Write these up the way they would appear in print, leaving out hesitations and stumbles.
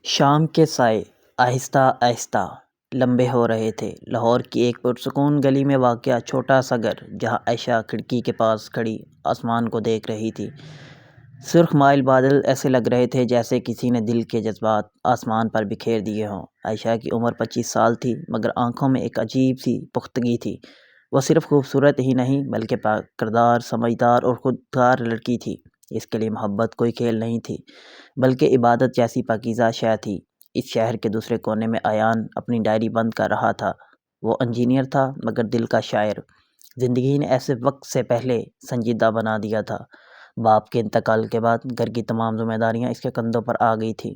شام کے سائے آہستہ آہستہ لمبے ہو رہے تھے۔ لاہور کی ایک پرسکون گلی میں واقع چھوٹا سا گھر، جہاں عائشہ کھڑکی کے پاس کھڑی آسمان کو دیکھ رہی تھی۔ سرخ مائل بادل ایسے لگ رہے تھے جیسے کسی نے دل کے جذبات آسمان پر بکھیر دیے ہوں۔ عائشہ کی عمر 25 سال تھی، مگر آنکھوں میں ایک عجیب سی پختگی تھی۔ وہ صرف خوبصورت ہی نہیں بلکہ پاک کردار، سمجھدار اور خوددار لڑکی تھی۔ اس کے لیے محبت کوئی کھیل نہیں تھی، بلکہ عبادت جیسی پاکیزہ شے تھی۔ اس شہر کے دوسرے کونے میں ایان اپنی ڈائری بند کر رہا تھا۔ وہ انجینئر تھا مگر دل کا شاعر۔ زندگی نے ایسے وقت سے پہلے سنجیدہ بنا دیا تھا۔ باپ کے انتقال کے بعد گھر کی تمام ذمہ داریاں اس کے کندھوں پر آ گئی تھیں۔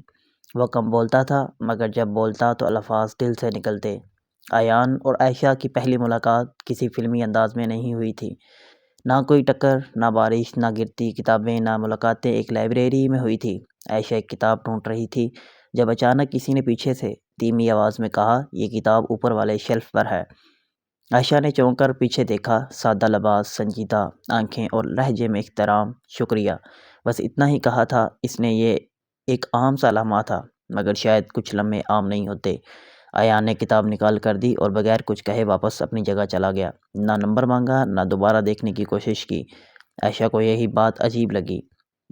وہ کم بولتا تھا مگر جب بولتا تو الفاظ دل سے نکلتے۔ ایان اور عائشہ کی پہلی ملاقات کسی فلمی انداز میں نہیں ہوئی تھی۔ نہ کوئی ٹکر، نہ بارش، نہ گرتی کتابیں، نہ ملاقاتیں ایک لائبریری میں ہوئی تھی۔ عائشہ ایک کتاب ڈھونڈ رہی تھی جب اچانک کسی نے پیچھے سے دھیمی آواز میں کہا، یہ کتاب اوپر والے شیلف پر ہے۔ عائشہ نے چونک کر پیچھے دیکھا۔ سادہ لباس، سنجیدہ آنکھیں اور لہجے میں احترام۔ شکریہ، بس اتنا ہی کہا تھا اس نے۔ یہ ایک عام سا لمحہ تھا، مگر شاید کچھ لمحے عام نہیں ہوتے۔ ایان نے کتاب نکال کر دی اور بغیر کچھ کہے واپس اپنی جگہ چلا گیا۔ نہ نمبر مانگا، نہ دوبارہ دیکھنے کی کوشش کی۔ عائشہ کو یہی بات عجیب لگی۔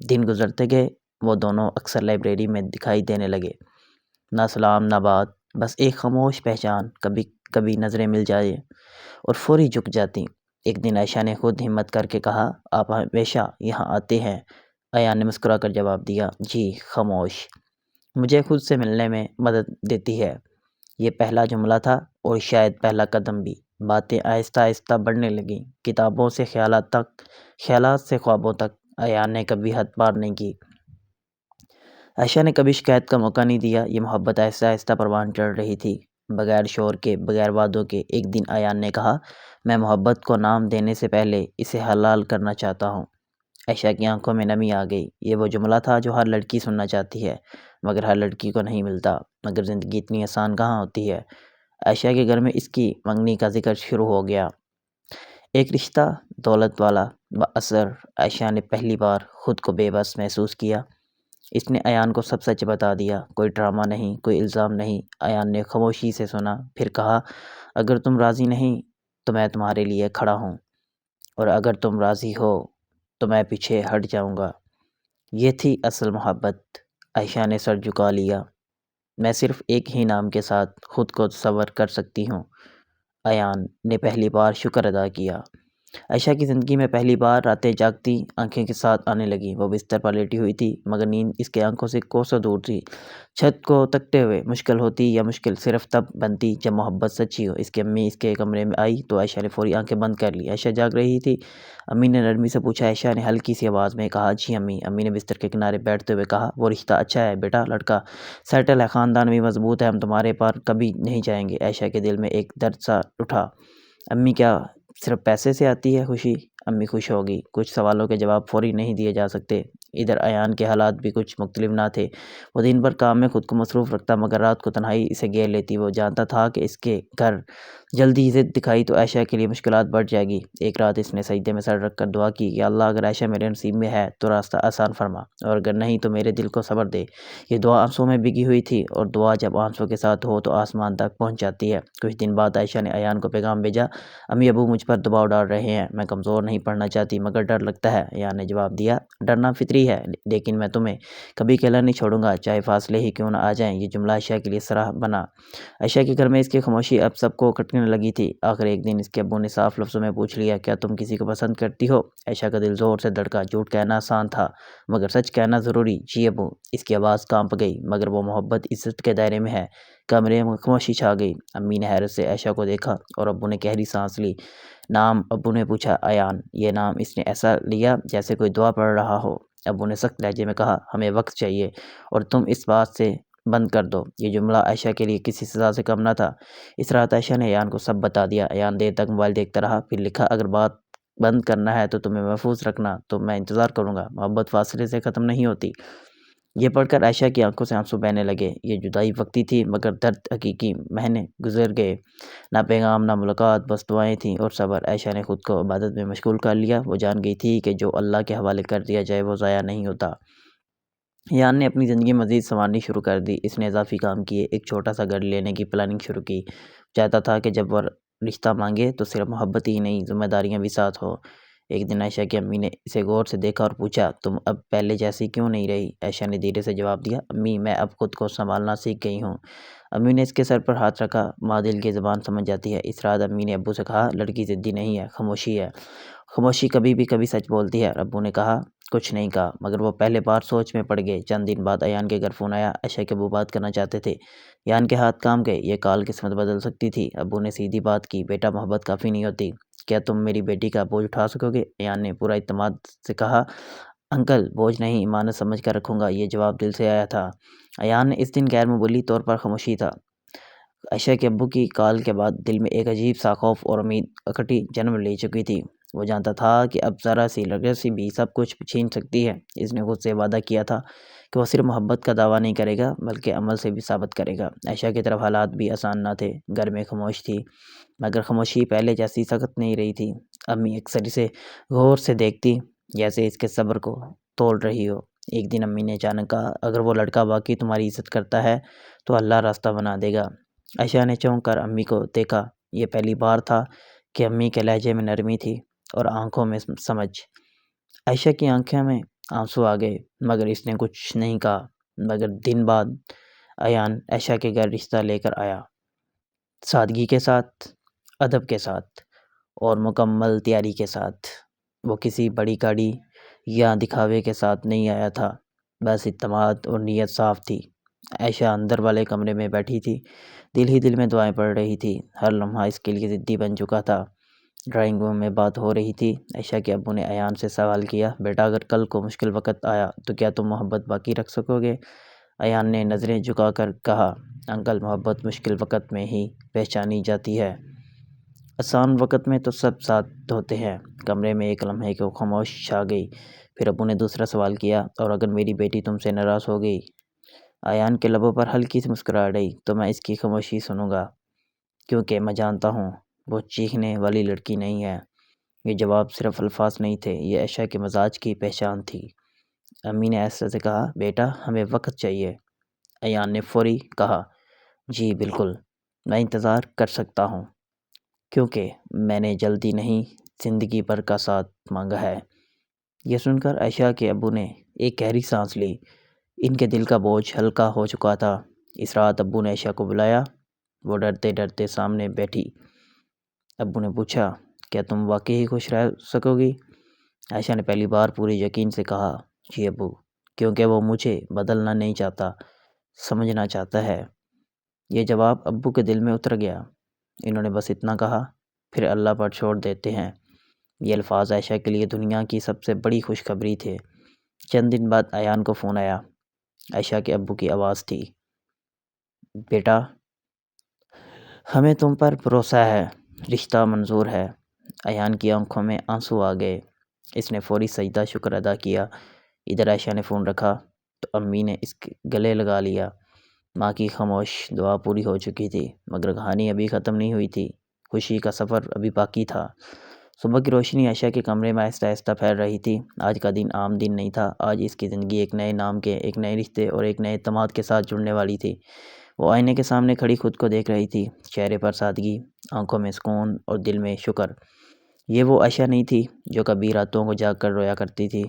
دن گزرتے گئے، وہ دونوں اکثر لائبریری میں دکھائی دینے لگے۔ نہ سلام، نہ بات، بس ایک خاموش پہچان۔ کبھی کبھی نظریں مل جائیں اور فوری جھک جاتی۔ ایک دن عائشہ نے خود ہمت کر کے کہا، آپ ہمیشہ یہاں آتے ہیں؟ ایان نے مسکرا کر جواب دیا، جی۔ خاموش مجھے خود سے ملنے میں مدد دیتی ہے۔ یہ پہلا جملہ تھا اور شاید پہلا قدم بھی۔ باتیں آہستہ آہستہ بڑھنے لگیں، کتابوں سے خیالات تک، خیالات سے خوابوں تک۔ ایان نے کبھی حد پار نہیں کی، عائشہ نے کبھی شکایت کا موقع نہیں دیا۔ یہ محبت آہستہ آہستہ پروان چڑھ رہی تھی، بغیر شور کے، بغیر وعدوں کے۔ ایک دن ایان نے کہا، میں محبت کو نام دینے سے پہلے اسے حلال کرنا چاہتا ہوں۔ عائشہ کی آنکھوں میں نمی آ گئی۔ یہ وہ جملہ تھا جو ہر لڑکی سننا چاہتی ہے، مگر ہر لڑکی کو نہیں ملتا۔ مگر زندگی اتنی آسان کہاں ہوتی ہے۔ عائشہ کے گھر میں اس کی منگنی کا ذکر شروع ہو گیا۔ ایک رشتہ، دولت والا، با اثر۔ عائشہ نے پہلی بار خود کو بے بس محسوس کیا۔ اس نے ایان کو سب سچ بتا دیا، کوئی ڈرامہ نہیں، کوئی الزام نہیں۔ ایان نے خاموشی سے سنا، پھر کہا، اگر تم راضی نہیں تو میں تمہارے لیے کھڑا ہوں، اور اگر تم راضی ہو تو میں پیچھے ہٹ جاؤں گا۔ یہ تھی اصل محبت۔ عائشہ نے سر جھکا لیا۔ میں صرف ایک ہی نام کے ساتھ خود کو تصور کر سکتی ہوں۔ ایان نے پہلی بار شکر ادا کیا۔ عائشہ کی زندگی میں پہلی بار راتیں جاگتی آنکھیں کے ساتھ آنے لگیں۔ وہ بستر پر لیٹی ہوئی تھی مگر نیند اس کے آنکھوں سے کوسوں دور تھی۔ چھت کو تکتے ہوئے مشکل ہوتی، یا مشکل صرف تب بنتی جب محبت سچی ہو۔ اس کی امی اس کے کمرے میں آئی تو عائشہ نے فوری آنکھیں بند کر لی۔ عائشہ جاگ رہی تھی۔ امی نے نرمی سے پوچھا۔ عائشہ نے ہلکی سی آواز میں کہا، جی امی۔ امی نے بستر کے کنارے بیٹھتے ہوئے کہا، وہ رشتہ اچھا ہے بیٹا، لڑکا سیٹل ہے، خاندان بھی مضبوط ہے، ہم تمہارے پار کبھی نہیں جائیں گے۔ عائشہ کے دل میں ایک درد سا اٹھا۔ امی، کیا صرف پیسے سے آتی ہے خوشی؟ امی خوش ہوگی۔ کچھ سوالوں کے جواب فوری نہیں دیے جا سکتے۔ ادھر ایان کے حالات بھی کچھ مختلف نہ تھے۔ وہ دن بھر کام میں خود کو مصروف رکھتا مگر رات کو تنہائی اسے گھیر لیتی۔ وہ جانتا تھا کہ اس کے گھر جلدی ضد دکھائی تو عائشہ کے لیے مشکلات بڑھ جائے گی۔ ایک رات اس نے سجدے میں سر رکھ کر دعا کی، یا اللہ، اگر عائشہ میرے نصیب میں ہے تو راستہ آسان فرما، اور اگر نہیں تو میرے دل کو صبر دے۔ یہ دعا آنسوں میں بھیگی ہوئی تھی، اور دعا جب آنسوں کے ساتھ ہو تو آسمان تک پہنچ جاتی ہے۔ کچھ دن بعد عائشہ نے ایان کو پیغام بھیجا، امی ابو مجھ پر دباؤ ڈال رہے ہیں، میں کمزور نہیں پڑنا چاہتی مگر ڈر لگتا ہے۔ ایان نے جواب دیا، ڈرنا فطری ہے، لیکن میں تمہیں کبھی اکیلا نہیں چھوڑوں گا، چاہے فاصلے ہی کیوں نہ آ جائیں۔ یہ جملہ عائشہ کے لیے سراہ بنا۔ عائشہ کے گھر میں اس کی خاموشی اب سب کو کھٹکنے لگی تھی۔ آخر ایک دن اس کے ابو نے صاف لفظوں میں پوچھ لیا، کیا تم کسی کو پسند کرتی ہو؟ عائشہ کا دل زور سے دھڑکا۔ جھوٹ کہنا آسان تھا مگر سچ کہنا ضروری۔ جی ابو۔ اس کی آواز کانپ گئی، مگر وہ محبت عزت کے دائرے میں ہے۔ کمرے میں خاموشی چھا گئی۔ امی نے حیرت سے عائشہ کو دیکھا اور ابو نے گہری سانس لی۔ نام؟ ابو نے پوچھا۔ ایان۔ یہ نام اس نے ایسا لیا جیسے کوئی دعا پڑھ رہا ہو۔ ابو نے سخت لہجے میں کہا، ہمیں وقت چاہیے اور تم اس بات سے بند کر دو۔ یہ جملہ عائشہ کے لیے کسی سزا سے کم نہ تھا۔ اس رات عائشہ نے ایان کو سب بتا دیا۔ ایان دیر تک موبائل دیکھتا رہا، پھر لکھا، اگر بات بند کرنا ہے تو تمہیں محفوظ رکھنا تو میں انتظار کروں گا، محبت فاصلے سے ختم نہیں ہوتی۔ یہ پڑھ کر عائشہ کی آنکھوں سے آنسو بہنے لگے۔ یہ جدائی وقتی تھی مگر درد حقیقی۔ مہینے گزر گئے، نہ پیغام، نہ ملاقات، بس دعائیں تھیں اور صبر۔ عائشہ نے خود کو عبادت میں مشغول کر لیا۔ وہ جان گئی تھی کہ جو اللہ کے حوالے کر دیا جائے وہ ضائع نہیں ہوتا۔ ایان نے اپنی زندگی مزید سنوارنی شروع کر دی۔ اس نے اضافی کام کیے، ایک چھوٹا سا گھر لینے کی پلاننگ شروع کی۔ چاہتا تھا کہ جب وہ رشتہ مانگے تو صرف محبت ہی نہیں، ذمہ داریاں بھی ساتھ ہو۔ ایک دن عائشہ کی امی نے اسے غور سے دیکھا اور پوچھا، تم اب پہلے جیسی کیوں نہیں رہی؟ عائشہ نے دھیرے سے جواب دیا، امی میں اب خود کو سنبھالنا سیکھ گئی ہوں۔ امی نے اس کے سر پر ہاتھ رکھا، ماں دل کی زبان سمجھ جاتی ہے۔ اس رات امی نے ابو سے کہا، لڑکی ضدی نہیں ہے، خاموشی ہے، خاموشی کبھی سچ بولتی ہے۔ ابو نے کہا، کچھ نہیں کہا، مگر وہ پہلے بار سوچ میں پڑ گئے۔ چند دن بعد ایان کے گھر فون آیا، عائشہ کے ابو بات کرنا چاہتے تھے۔ ایان کے ہاتھ کام گئے، یہ کال قسمت بدل سکتی تھی۔ ابو نے سیدھی بات کی، بیٹا محبت کافی نہیں ہوتی، کیا تم میری بیٹی کا بوجھ اٹھا سکو گے؟ ایان نے پورا اعتماد سے کہا، انکل بوجھ نہیں، امانت سمجھ کر رکھوں گا۔ یہ جواب دل سے آیا تھا۔ ایان نے اس دن غیر معمولی طور پر خاموشی تھا۔ عائشہ کے ابو کی کال کے بعد دل میں ایک عجیب سا خوف اور امید اکٹھی جنم لے چکی تھی۔ وہ جانتا تھا کہ اب ذرا سی لرزش بھی سب کچھ چھین سکتی ہے۔ اس نے خود سے وعدہ کیا تھا کہ وہ صرف محبت کا دعویٰ نہیں کرے گا بلکہ عمل سے بھی ثابت کرے گا۔ عائشہ کی طرف حالات بھی آسان نہ تھے، گھر میں خاموش تھی، مگر خاموشی پہلے جیسی سخت نہیں رہی تھی۔ امی اکثر اسے غور سے دیکھتی، جیسے اس کے صبر کو توڑ رہی ہو۔ ایک دن امی نے اچانک کہا، اگر وہ لڑکا واقعی تمہاری عزت کرتا ہے تو اللہ راستہ بنا دے گا۔ عائشہ نے چونک کر امی کو دیکھا۔ یہ پہلی بار تھا کہ امی کے لہجے میں نرمی تھی اور آنکھوں میں سمجھ۔ عائشہ کی آنکھوں میں آنسو آ گئے، مگر اس نے کچھ نہیں کہا۔ مگر دن بعد ایان عائشہ کے گھر رشتہ لے کر آیا، سادگی کے ساتھ، ادب کے ساتھ اور مکمل تیاری کے ساتھ۔ وہ کسی بڑی گاڑی یا دکھاوے کے ساتھ نہیں آیا تھا، بس اعتماد اور نیت صاف تھی۔ عائشہ اندر والے کمرے میں بیٹھی تھی، دل ہی دل میں دعائیں پڑھ رہی تھی۔ ہر لمحہ اس کے لیے ضدی بن چکا تھا۔ ڈرائنگ روم میں بات ہو رہی تھی۔ عائشہ کے ابو نے ایان سے سوال کیا، بیٹا اگر کل کو مشکل وقت آیا تو کیا تم محبت باقی رکھ سکو گے؟ ایان نے نظریں جھکا کر کہا، انکل محبت مشکل وقت میں ہی پہچانی جاتی ہے، آسان وقت میں تو سب ساتھ ہوتے ہیں۔ کمرے میں ایک لمحے کو خاموش چھا گئی۔ پھر ابو نے دوسرا سوال کیا، اور اگر میری بیٹی تم سے ناراض ہو گئی؟ ایان کے لبوں پر ہلکی سی مسکراہٹ آئی، تو میں اس کی خاموشی سنوں گا، کیونکہ میں جانتا ہوں وہ چیخنے والی لڑکی نہیں ہے۔ یہ جواب صرف الفاظ نہیں تھے، یہ عائشہ کے مزاج کی پہچان تھی۔ امی نے ایسے سے کہا، بیٹا ہمیں وقت چاہیے۔ ایان نے فوری کہا، جی بالکل، میں انتظار کر سکتا ہوں، کیونکہ میں نے جلدی نہیں، زندگی بھر کا ساتھ مانگا ہے۔ یہ سن کر عائشہ کے ابو نے ایک گہری سانس لی۔ ان کے دل کا بوجھ ہلکا ہو چکا تھا۔ اس رات ابو نے عائشہ کو بلایا۔ وہ ڈرتے ڈرتے سامنے بیٹھی۔ ابو نے پوچھا، کیا تم واقعی خوش رہ سکو گی؟ عائشہ نے پہلی بار پوری یقین سے کہا، جی ابو، کیونکہ وہ مجھے بدلنا نہیں چاہتا، سمجھنا چاہتا ہے۔ یہ جواب ابو کے دل میں اتر گیا۔ انہوں نے بس اتنا کہا، پھر اللہ پر چھوڑ دیتے ہیں۔ یہ الفاظ عائشہ کے لیے دنیا کی سب سے بڑی خوشخبری تھے۔ چند دن بعد ایان کو فون آیا۔ عائشہ کے ابو کی آواز تھی، بیٹا ہمیں تم پر بھروسہ ہے، رشتہ منظور ہے۔ ایان کی آنکھوں میں آنسو آ گئے۔ اس نے فوری سجدہ شکر ادا کیا۔ ادھر عائشہ نے فون رکھا تو امی نے اس کے گلے لگا لیا۔ ماں کی خاموش دعا پوری ہو چکی تھی، مگر کہانی ابھی ختم نہیں ہوئی تھی۔ خوشی کا سفر ابھی باقی تھا۔ صبح کی روشنی عائشہ کے کمرے میں آہستہ آہستہ پھیل رہی تھی۔ آج کا دن عام دن نہیں تھا، آج اس کی زندگی ایک نئے نام کے، ایک نئے رشتے اور ایک نئے اعتماد کے ساتھ جڑنے والی تھی۔ وہ آئینے کے سامنے کھڑی خود کو دیکھ رہی تھی، چہرے پر سادگی، آنکھوں میں سکون اور دل میں شکر۔ یہ وہ عائشہ نہیں تھی جو کبھی راتوں کو جاگ کر رویا کرتی تھی۔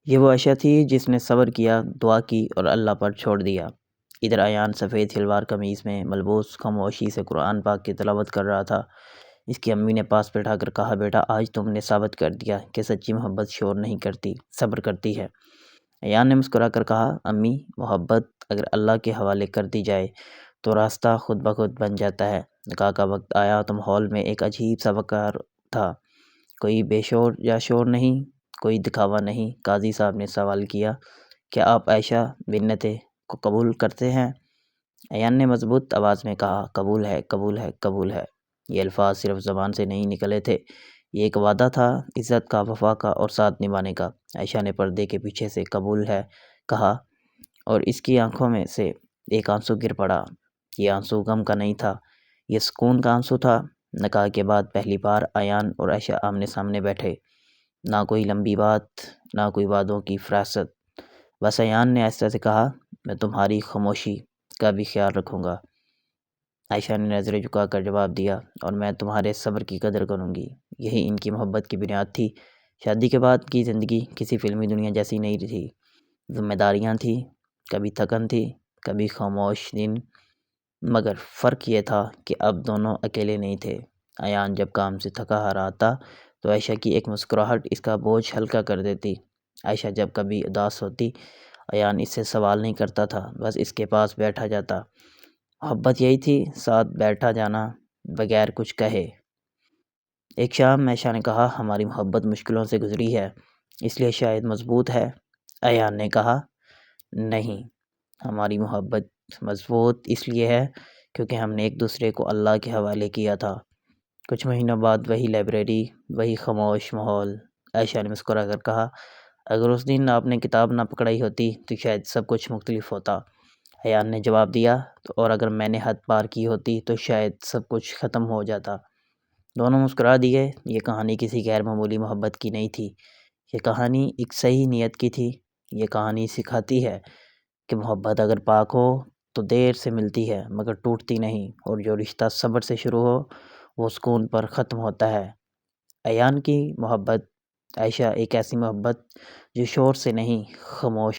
یہ وہ عائشہ تھی جس نے صبر کیا، دعا کی اور اللہ پر چھوڑ دیا۔ ادھر ایان سفید شلوار قمیض میں ملبوس خاموشی سے قرآن پاک کی تلاوت کر رہا تھا۔ اس کی امی نے پاس بٹھا کر کہا، بیٹا آج تم نے ثابت کر دیا کہ سچی محبت شور نہیں کرتی، صبر کرتی ہے۔ ایان نے مسکرا کر کہا، امی محبت اگر اللہ کے حوالے کر دی جائے تو راستہ خود بخود بن جاتا ہے۔ نکاح کا وقت آیا تو ماحول میں ایک عجیب سا وقار تھا، کوئی بے شور یا شور نہیں، کوئی دکھاوا نہیں۔ قاضی صاحب نے سوال کیا، کیا آپ عائشہ بنت کو قبول کرتے ہیں؟ ایان نے مضبوط آواز میں کہا، قبول ہے، قبول ہے، قبول ہے۔ یہ الفاظ صرف زبان سے نہیں نکلے تھے، یہ ایک وعدہ تھا، عزت کا، وفا کا اور ساتھ نبھانے کا۔ عائشہ نے پردے کے پیچھے سے قبول ہے کہا، اور اس کی آنکھوں میں سے ایک آنسو گر پڑا۔ یہ آنسو غم کا نہیں تھا، یہ سکون کا آنسو تھا۔ نکاح کے بعد پہلی بار ایان اور عائشہ آمنے سامنے بیٹھے۔ نہ کوئی لمبی بات، نہ کوئی وعدوں کی فراست، بس ایان نے آہستہ سے کہا، میں تمہاری خاموشی کا بھی خیال رکھوں گا۔ عائشہ نے نظریں جھکا کر جواب دیا، اور میں تمہارے صبر کی قدر کروں گی۔ یہی ان کی محبت کی بنیاد تھی۔ شادی کے بعد کی زندگی کسی فلمی دنیا جیسی نہیں تھی۔ ذمہ داریاں تھیں، کبھی تھکن تھی، کبھی خاموش دن، مگر فرق یہ تھا کہ اب دونوں اکیلے نہیں تھے۔ ایان جب کام سے تھکا ہارا آتا تو عائشہ کی ایک مسکراہٹ اس کا بوجھ ہلکا کر دیتی۔ عائشہ جب کبھی اداس ہوتی، ایان اس سے سوال نہیں کرتا تھا، بس اس کے پاس بیٹھا جاتا۔ محبت یہی تھی، ساتھ بیٹھا جانا بغیر کچھ کہے۔ ایک شام عائشہ نے کہا، ہماری محبت مشکلوں سے گزری ہے، اس لیے شاید مضبوط ہے۔ ایان نے کہا، نہیں، ہماری محبت مضبوط اس لیے ہے کیونکہ ہم نے ایک دوسرے کو اللہ کے حوالے کیا تھا۔ کچھ مہینوں بعد وہی لائبریری، وہی خاموش ماحول۔ عائشہ نے مسکرا کر کہا، اگر اس دن آپ نے کتاب نہ پکڑائی ہوتی تو شاید سب کچھ مختلف ہوتا۔ ایان نے جواب دیا، اور اگر میں نے حد پار کی ہوتی تو شاید سب کچھ ختم ہو جاتا۔ دونوں مسکرا دیے۔ یہ کہانی کسی غیر معمولی محبت کی نہیں تھی، یہ کہانی ایک صحیح نیت کی تھی۔ یہ کہانی سکھاتی ہے کہ محبت اگر پاک ہو تو دیر سے ملتی ہے مگر ٹوٹتی نہیں، اور جو رشتہ صبر سے شروع ہو وہ سکون پر ختم ہوتا ہے۔ ایان کی محبت عائشہ ایک ایسی محبت جو شور سے نہیں، خاموش